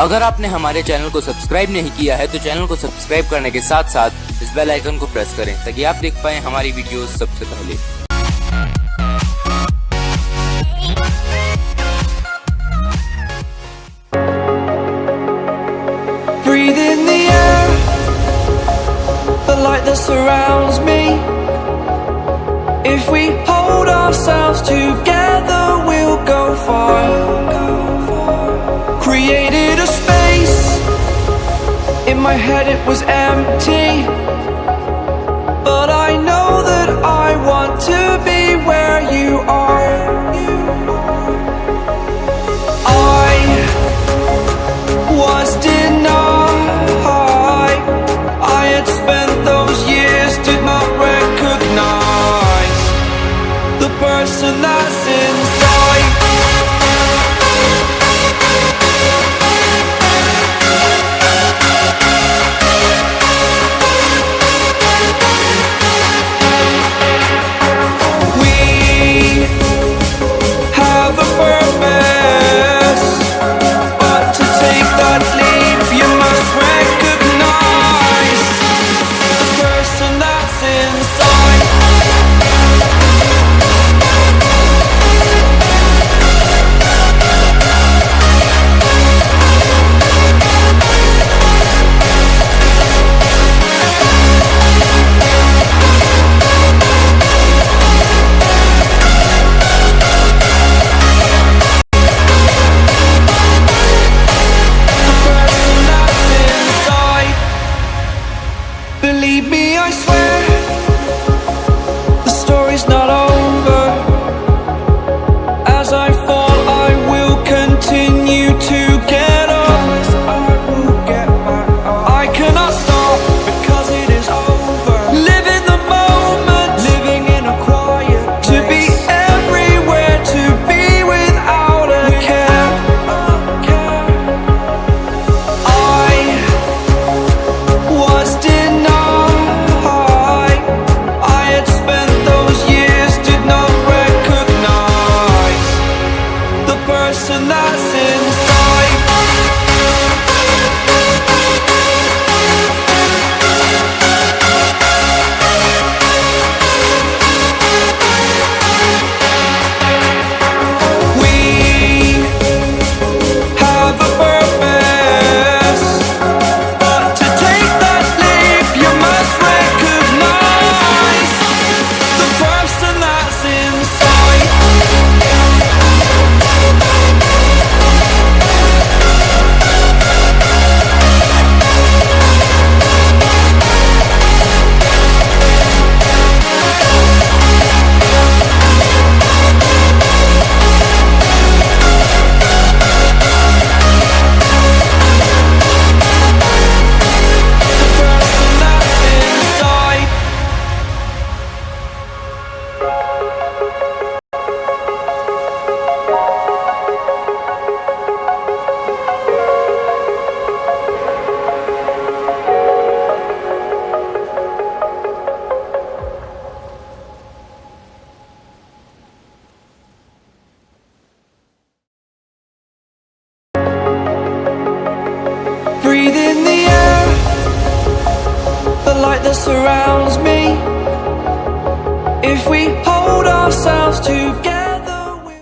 अगर आपने हमारे चैनल को सब्सक्राइब नहीं किया है तो चैनल को सब्सक्राइब करने के साथ साथ इस बेल आइकन को प्रेस करें ताकि आप देख पाएं हमारी वीडियोस सबसे पहले। Breathe in the air, the light that surrounds me. If we hold ourselves together, we'll go far. Created a space, in my head it was empty, but I know that I want to be where you are. I was denied, I had spent those years, did not recognize the person that's inside. We have a purpose, but to take that leap you must recognize the person that's inside. Believe me, I swear, the story's not over. As I fall, I will continue to get up. I cannot stop because it is over. Live in the moment, living in a quiet place. To be everywhere, to be without a care. I was denied, I had spent those years, did not recognize the person that's inside. We have a purpose, but to take that leap you must recognize the person that's inside. The person that's inside. Breathe in the air, the light that surrounds